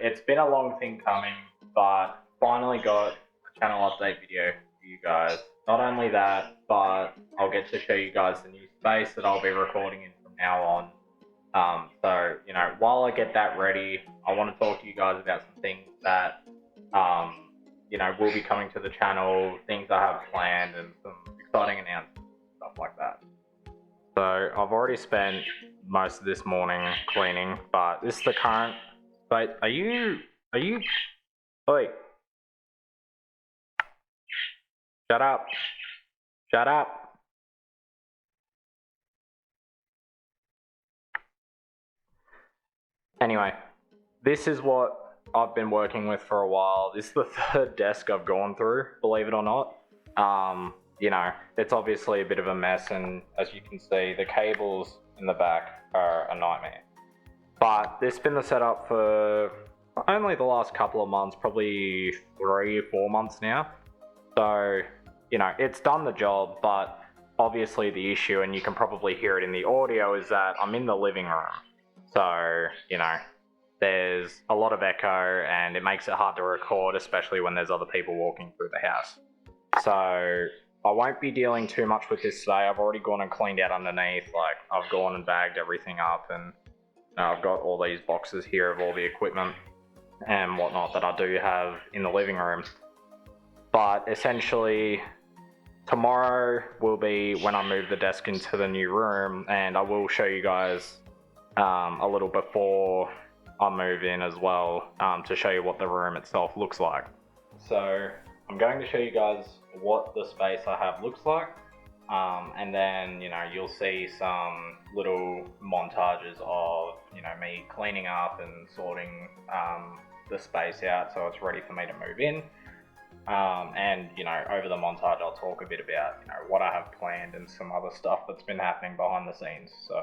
it's been a long thing coming, but finally got a channel update video for you guys. Not only that, but I'll get to show you guys the new space that I'll be recording in from now on. So, you know, while I get that ready, I want to talk to you guys about some things that, you know, will be coming to the channel, things I have planned, and some exciting announcements, stuff like that. So I've already spent most of this morning cleaning, but this is the current. But are you? Oi! Shut up! Shut up! Anyway, this is what I've been working with for a while. This is the third desk I've gone through, believe it or not. You know, it's obviously a bit of a mess, and as you can see, the cables in the back are a nightmare. But this has been the setup for only the last couple of months, probably 3 or 4 months now. So, you know, it's done the job, but obviously the issue, and you can probably hear it in the audio, is that I'm in the living room. So, you know, there's a lot of echo and it makes it hard to record, especially when there's other people walking through the house. So I won't be dealing too much with this today. I've already gone and cleaned out underneath. Like, I've gone and bagged everything up, and I've got all these boxes here of all the equipment and whatnot that I do have in the living room. But essentially, tomorrow will be when I move the desk into the new room, and I will show you guys a little before I move in as well, to show you what the room itself looks like. So I'm going to show you guys what the space I have looks like, and then, you know, you'll see some little montages of, you know, me cleaning up and sorting the space out so it's ready for me to move in. And, you know, over the montage I'll talk a bit about, you know, what I have planned and some other stuff that's been happening behind the scenes. So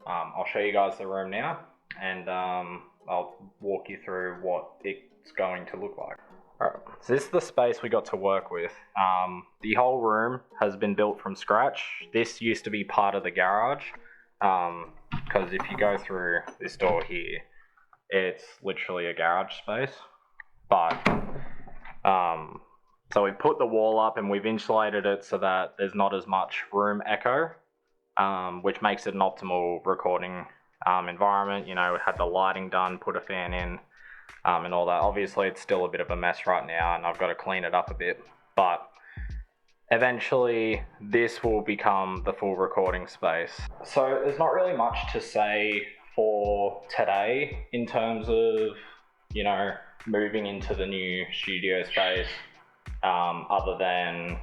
I'll show you guys the room now, and I'll walk you through what it's going to look like. Alright, so this is the space we got to work with. The whole room has been built from scratch. This used to be part of the garage, because if you go through this door here, it's literally a garage space. But so we put the wall up and we've insulated it so that there's not as much room echo, which makes it an optimal recording environment. You know, we had the lighting done, put a fan in, and all that. Obviously it's still a bit of a mess right now and I've got to clean it up a bit, but eventually this will become the full recording space. So there's not really much to say for today in terms of, you know, moving into the new studio space, other than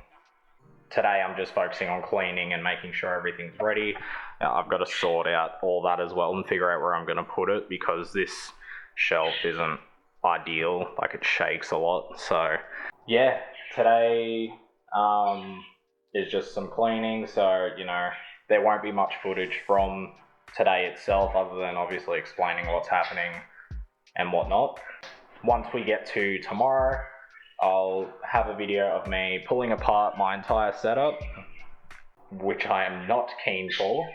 today I'm just focusing on cleaning and making sure everything's ready. Now, I've got to sort out all that as well and figure out where I'm going to put it, because this shelf isn't ideal, like it shakes a lot. So yeah, today is just some cleaning, so, you know, there won't be much footage from today itself other than obviously explaining what's happening and whatnot. Once we get to tomorrow, I'll have a video of me pulling apart my entire setup, which I am not keen for,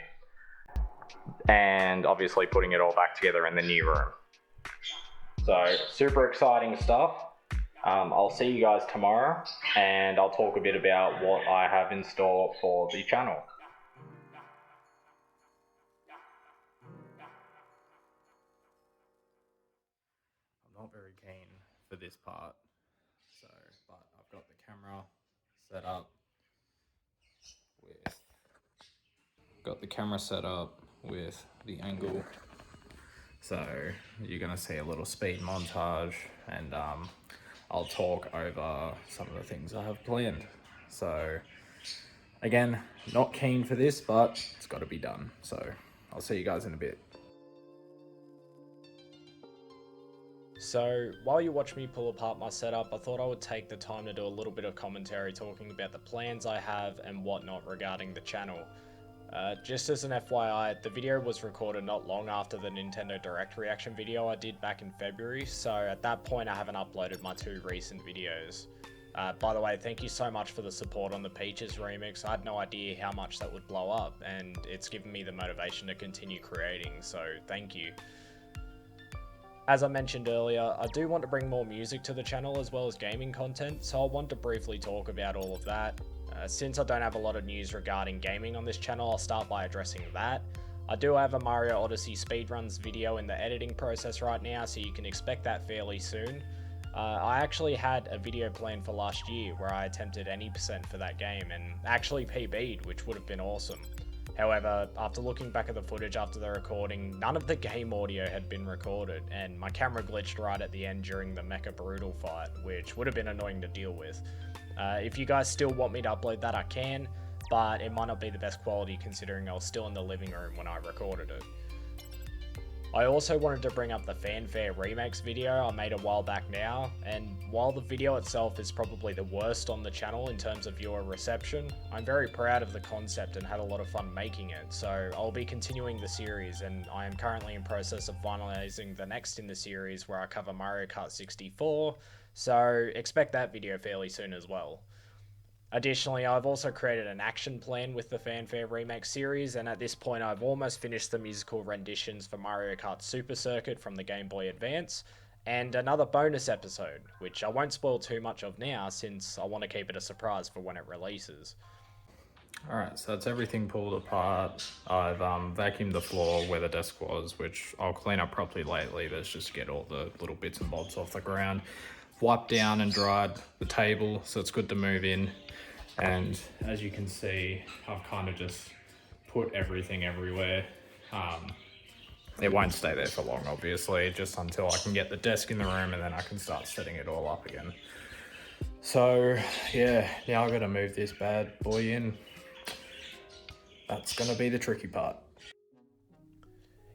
and obviously putting it all back together in the new room. So super exciting stuff. I'll see you guys tomorrow, and I'll talk a bit about what I have in store for the channel. I'm not very keen for this part, so, but I've got the camera set up with the angle, so you're gonna see a little speed montage, and I'll talk over some of the things I have planned. So again, not keen for this, but it's got to be done. So I'll see you guys in a bit. So while you watch me pull apart my setup, I thought I would take the time to do a little bit of commentary talking about the plans I have and whatnot regarding the channel. Just as an FYI, the video was recorded not long after the Nintendo Direct reaction video I did back in February, so at that point I haven't uploaded my 2 recent videos. By the way, thank you so much for the support on the Peaches remix. I had no idea how much that would blow up, and it's given me the motivation to continue creating, so thank you. As I mentioned earlier, I do want to bring more music to the channel as well as gaming content, so I want to briefly talk about all of that. Since I don't have a lot of news regarding gaming on this channel, I'll start by addressing that. I do have a Mario Odyssey speedruns video in the editing process right now, so you can expect that fairly soon. I actually had a video planned for last year where I attempted any percent for that game and actually PB'd, which would have been awesome. However, after looking back at the footage after the recording, none of the game audio had been recorded, and my camera glitched right at the end during the Mecha Brutal fight, which would have been annoying to deal with. If you guys still want me to upload that, I can, but it might not be the best quality considering I was still in the living room when I recorded it. I also wanted to bring up the Fanfare Remakes video I made a while back now, and while the video itself is probably the worst on the channel in terms of viewer reception, I'm very proud of the concept and had a lot of fun making it, so I'll be continuing the series, and I am currently in process of finalising the next in the series where I cover Mario Kart 64, so expect that video fairly soon as well. Additionally, I've also created an action plan with the Fanfare Remake series, and at this point I've almost finished the musical renditions for Mario Kart Super Circuit from the Game Boy Advance, and another bonus episode, which I won't spoil too much of now since I want to keep it a surprise for when it releases. Alright, so that's everything pulled apart. I've vacuumed the floor where the desk was, which I'll clean up properly lately. Let's just get all the little bits and bobs off the ground. Wiped down and dried the table, so it's good to move in. And as you can see, I've kind of just put everything everywhere. It won't stay there for long, obviously, just until I can get the desk in the room and then I can start setting it all up again. So yeah, now I've got to move this bad boy in. That's gonna be the tricky part.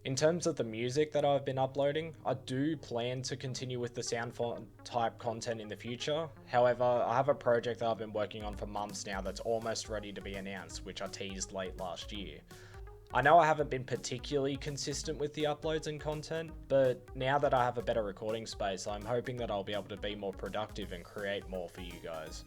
In terms of the music that I've been uploading, I do plan to continue with the Soundfont type content in the future. However, I have a project that I've been working on for months now that's almost ready to be announced, which I teased late last year. I know I haven't been particularly consistent with the uploads and content, but now that I have a better recording space, I'm hoping that I'll be able to be more productive and create more for you guys.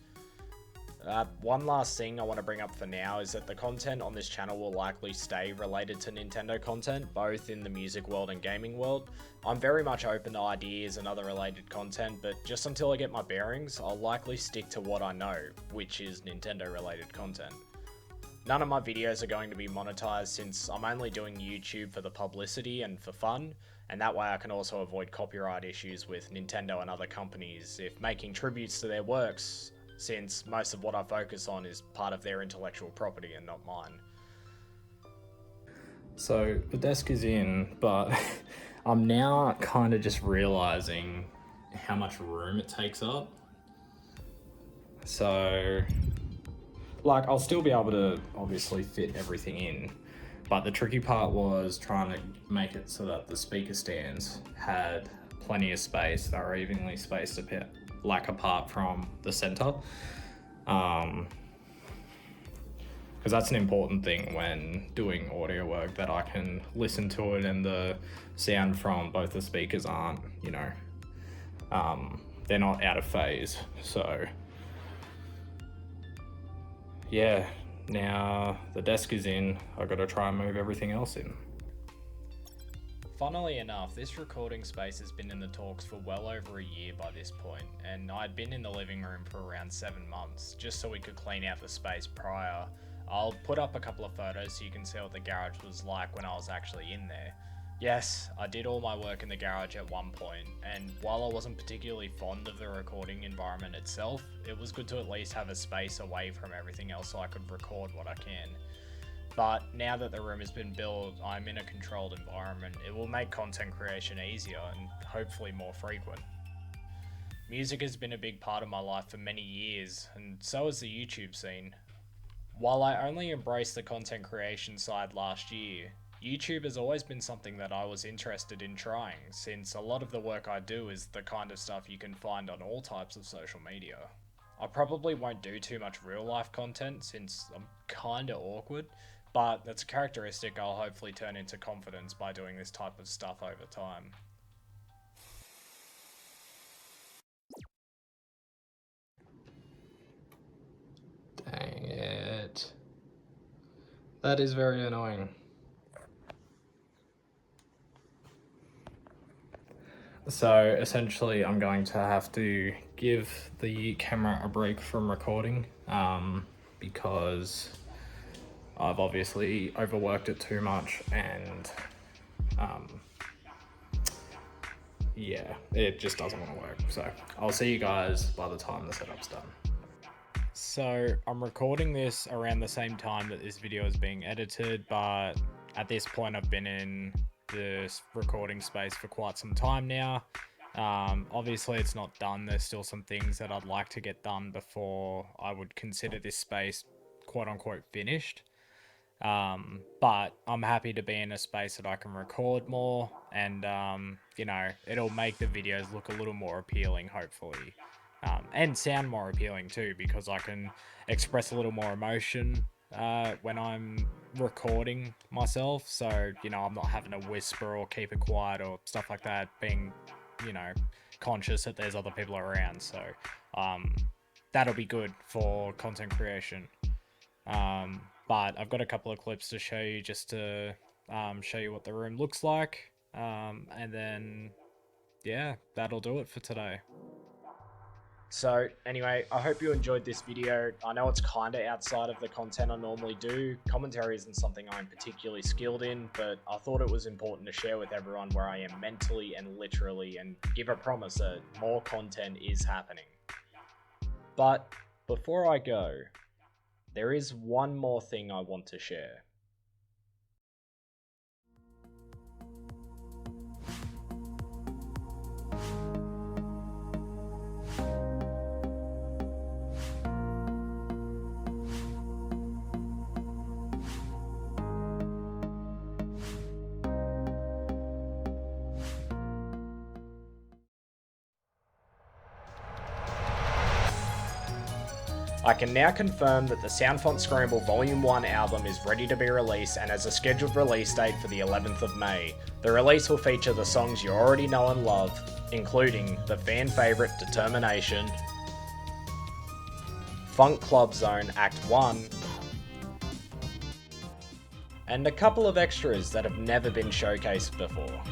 One last thing I want to bring up for now is that the content on this channel will likely stay related to Nintendo content, both in the music world and gaming world. I'm very much open to ideas and other related content, but just until I get my bearings, I'll likely stick to what I know, which is Nintendo related content. None of my videos are going to be monetized since I'm only doing YouTube for the publicity and for fun, and that way I can also avoid copyright issues with Nintendo and other companies if making tributes to their works, since most of what I focus on is part of their intellectual property and not mine. So the desk is in, but I'm now kind of just realizing how much room it takes up. So, like, I'll still be able to obviously fit everything in, but the tricky part was trying to make it so that the speaker stands had plenty of space. They were evenly spaced a bit, like apart from the center. Because that's an important thing when doing audio work, that I can listen to it and the sound from both the speakers aren't, you know, they're not out of phase. So yeah, now the desk is in, I've got to try and move everything else in. Funnily enough, this recording space has been in the talks for well over a year by this point, and I'd been in the living room for around 7 months, just so we could clean out the space prior. I'll put up a couple of photos so you can see what the garage was like when I was actually in there. Yes, I did all my work in the garage at one point, and while I wasn't particularly fond of the recording environment itself, it was good to at least have a space away from everything else so I could record what I can. But now that the room has been built, I'm in a controlled environment. It will make content creation easier and hopefully more frequent. Music has been a big part of my life for many years, and so has the YouTube scene. While I only embraced the content creation side last year, YouTube has always been something that I was interested in trying, since a lot of the work I do is the kind of stuff you can find on all types of social media. I probably won't do too much real life content since I'm kinda awkward, but that's a characteristic I'll hopefully turn into confidence by doing this type of stuff over time. Dang it. That is very annoying. So essentially I'm going to have to give the camera a break from recording because I've obviously overworked it too much, and yeah, it just doesn't want to work. So I'll see you guys by the time the setup's done. So I'm recording this around the same time that this video is being edited, but at this point I've been in this recording space for quite some time now. Obviously it's not done. There's still some things that I'd like to get done before I would consider this space quote unquote finished. But I'm happy to be in a space that I can record more, and you know, it'll make the videos look a little more appealing, hopefully. And sound more appealing too, because I can express a little more emotion when I'm recording myself. So, you know, I'm not having to whisper or keep it quiet or stuff like that, being, you know, conscious that there's other people around. So that'll be good for content creation. But I've got a couple of clips to show you just to show you what the room looks like. And then, yeah, that'll do it for today. So anyway, I hope you enjoyed this video. I know it's kind of outside of the content I normally do. Commentary isn't something I'm particularly skilled in, but I thought it was important to share with everyone where I am mentally and literally, and give a promise that more content is happening. But before I go, there is one more thing I want to share. I can now confirm that the Soundfont Scramble Volume 1 album is ready to be released and has a scheduled release date for the 11th of May. The release will feature the songs you already know and love, including the fan favourite Determination, Funk Club Zone Act 1, and a couple of extras that have never been showcased before.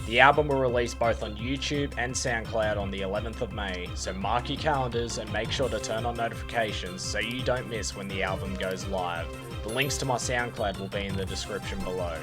The album will release both on YouTube and SoundCloud on the 11th of May, so mark your calendars and make sure to turn on notifications so you don't miss when the album goes live. The links to my SoundCloud will be in the description below.